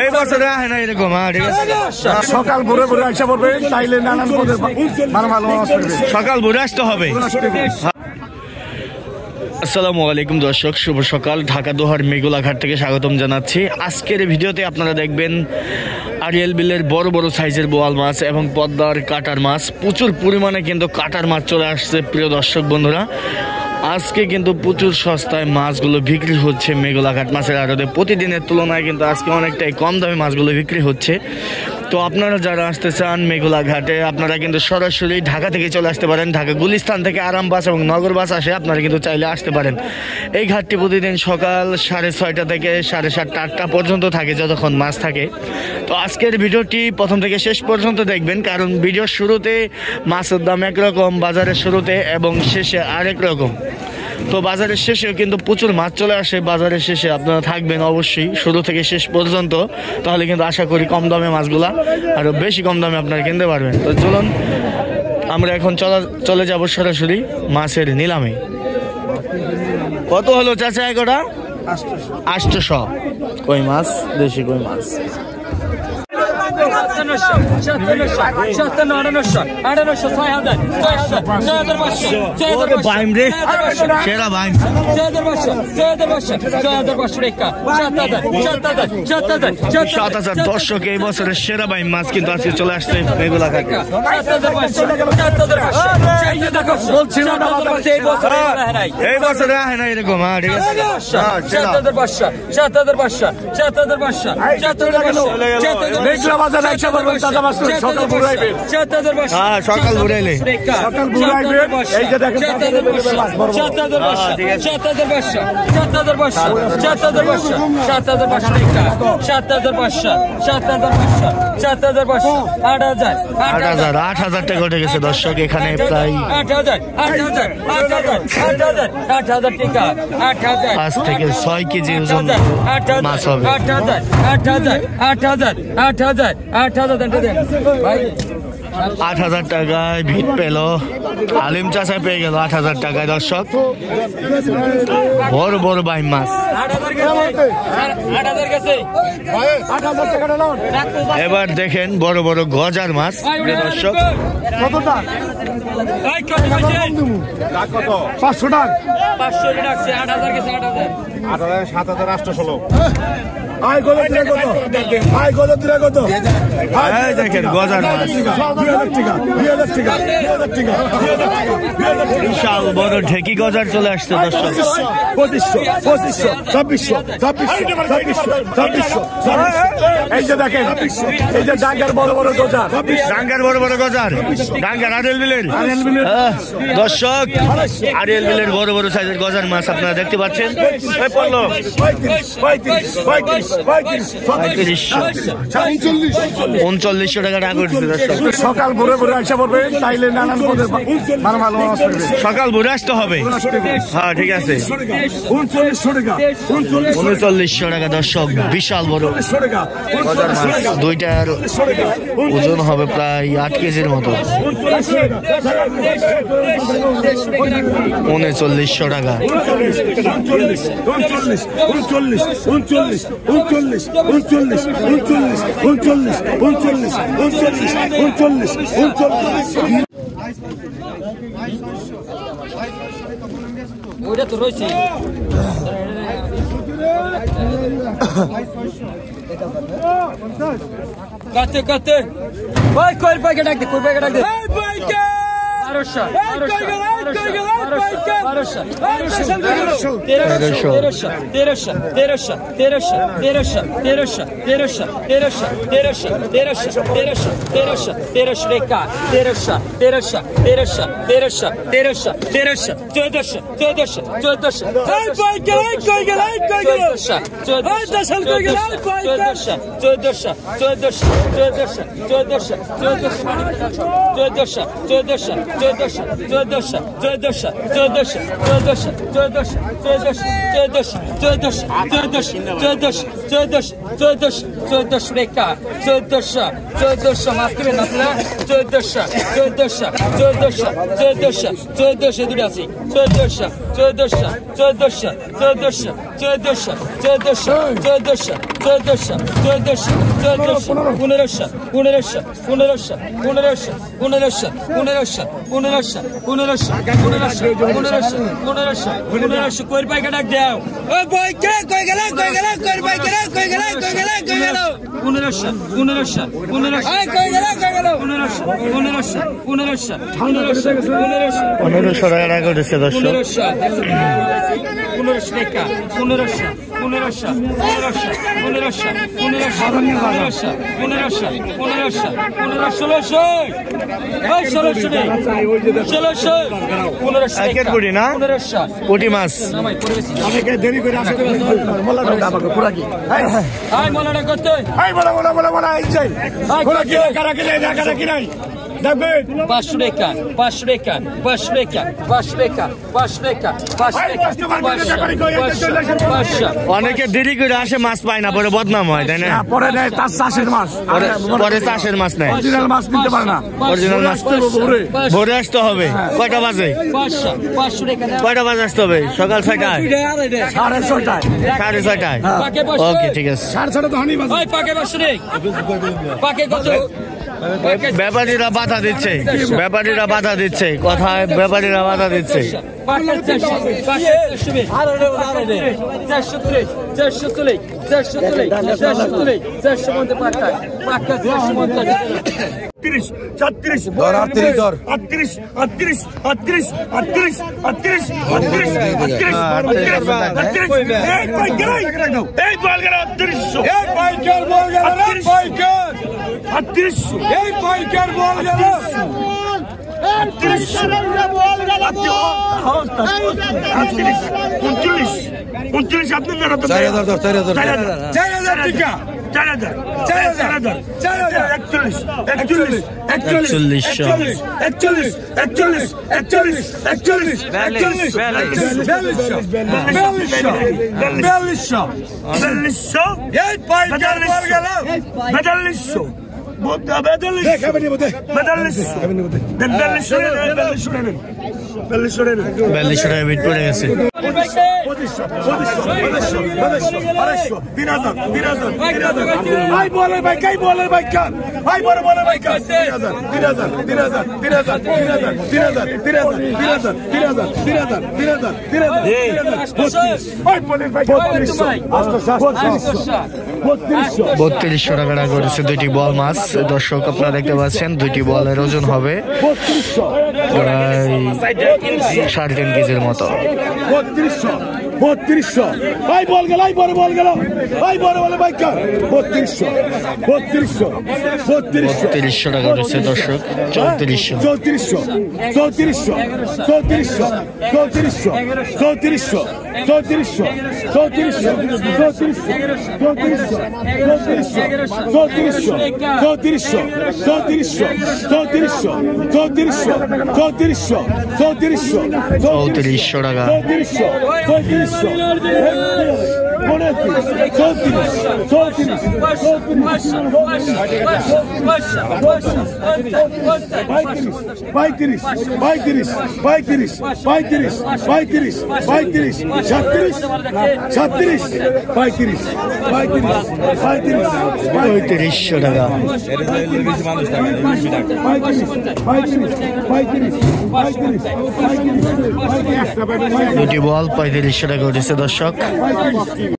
এই বছরে আহে না এরকম। সকাল ভোরে ভোরে আসা পড়বে, তাইলে নানান পদের সকাল ভোরে আসতে হবে। আসসালামু আলাইকুম দর্শক, শুভ সকাল। ঢাকা দোহার মেঘলাঘাট থেকে স্বাগতম জানাচ্ছি। আজকের ভিডিওতে আপনারা দেখবেন আরিয়াল বিলের বড় বড় সাইজের বোয়াল মাছ এবং পদ্মার কাটার মাছ। প্রচুর পরিমাণে কিন্তু কাটার মাছ চলে আসছে প্রিয় দর্শক বন্ধুরা। আজকে কিন্তু প্রচুর সস্তায় মাছগুলো বিক্রি হচ্ছে মেঘলাঘাট মাছের আড়তে। প্রতিদিনের তুলনায় কিন্তু আজকে অনেকটাই কম দামে মাছগুলো বিক্রি হচ্ছে। তো আপনারা যারা আসতে চান মেঘলাঘাটে, আপনারা কিন্তু সরাসরি ঢাকা থেকে চলে আসতে পারেন। ঢাকা গুলিস্তান থেকে আরাম বাস এবং নগর বাস আসে, আপনারা কিন্তু চাইলে আসতে পারেন। এই ঘাটটি প্রতিদিন সকাল 6:30 থেকে 7:30, 8টা পর্যন্ত থাকে, যতক্ষণ মাছ থাকে। তো আজকের ভিডিওটি প্রথম থেকে শেষ পর্যন্ত দেখবেন, কারণ ভিডিওর শুরুতে মাছের দাম একরকম, বাজারের শুরুতে এবং শেষে আরেক রকম। তো বাজারের শেষেও কিন্তু প্রচুর মাছ চলে আসে। বাজারের শেষে আপনারা থাকবেন অবশ্যই শুরু থেকে শেষ পর্যন্ত, তাহলে কিন্তু আশা করি কম দামে মাছগুলা আরও বেশি কম দামে আপনারা কিনতে পারবেন। তো চলুন আমরা এখন চলে যাব সরাসরি মাছের নিলামে। কত হলো চাচা এগোটা? 800 কই মাছ, দেশি কই মাছ। দর্শক, এই বছরের সেরা বাইম মাছ কিন্তু আজকে চলে আসছে মেঘলাঘাটে। এই বছরে আহে না এরকম। সকাল ঘুরাইলে আট হাজার টাকা উঠে গেছে দর্শক। এখানে প্রায় 5 থেকে 6 কেজি ওজন মাছ হবে। 8,000 টাকায় ভিট পেল, আলিম চাষা পেয়ে গেল 8,000 টাকায় দর্শক। বড় বড় বাইম মাছ। এবার দেখেন বড় বড় গজার মাছ দর্শক। 500 টাকা। 7,816। দেখেন গজার মাছ, বিশাল বড় ঢেকি গজার চলে আসছে দর্শক। 2500, 2500, 2600। এই যে দেখেন, এই যে ডাঙ্গার বড় বড় গজার, ডাঙ্গার বড় বড় গজার, ডাঙ্গার আরিয়াল বিলের দর্শক। আরিয়াল বিলের বড় বড় সাইজের গজার মাছ আপনারা দেখতে পাচ্ছেন। 3900 টাকা টাকা করছে দর্শক। সকাল ভোরে ভোরে আসা পড়বে, তাইলে নানান পদের ভালো মাছ পাবে। সকাল ভোরে আসতে হবে। হ্যাঁ ঠিক আছে। 3900 টাকা। 3900 টাকা দর্শক, বিশাল বড় গজার মাছ। দুইটার ওজন হবে প্রায় 8 কেজির মতো। 3900 টাকা। ওটা তো রয়েছে। কাতে কাতে ভাই কই পাইকে ডাক দে, কই পাইকে ডাক দে। এই পাইকে 1200 1400 টাকা করেছে দর্শক। 1500 না পুঁটি মাছ দেরি করে আসে অনেকে দেরি করে আসে মাছ পায় না, পরে বদনাম হয়, তাই না? পরে নেয় তার চাষের মাছ, পরে চাষের মাছ নেয়, অরিজিনাল মাছ নিতে পারে না। অরিজিনাল মাছ ভোরে আসতে হবে। কয়টা বাজে? কয়টা বাজে আসতে হবে? সকাল 6টায়, 6:30। 6:30। ওকে, ঠিক আছে। 6:30 তো হানি বাজে। ব্যাপারীরা বাধা দিচ্ছে, ব্যাপারীরা বাধা দিচ্ছে, কথায় ব্যাপারীরা বাধা দিচ্ছে। 42 মিনিট পড়ে গেছে। 3200 টাকা করেছে দুইটি বল মাছ। দর্শক আপনারা দেখতে পাচ্ছেন, দুইটি বলের ওজন হবে প্রায় 3.5 কেজির মতো। 3200 ভাই বল গেল, বল গেল ভাই, বড় বলে ভাই 3200 টাকা করেছে দর্শক। 3400 দুটি বল 3500 টাকা উঠেছে দর্শক।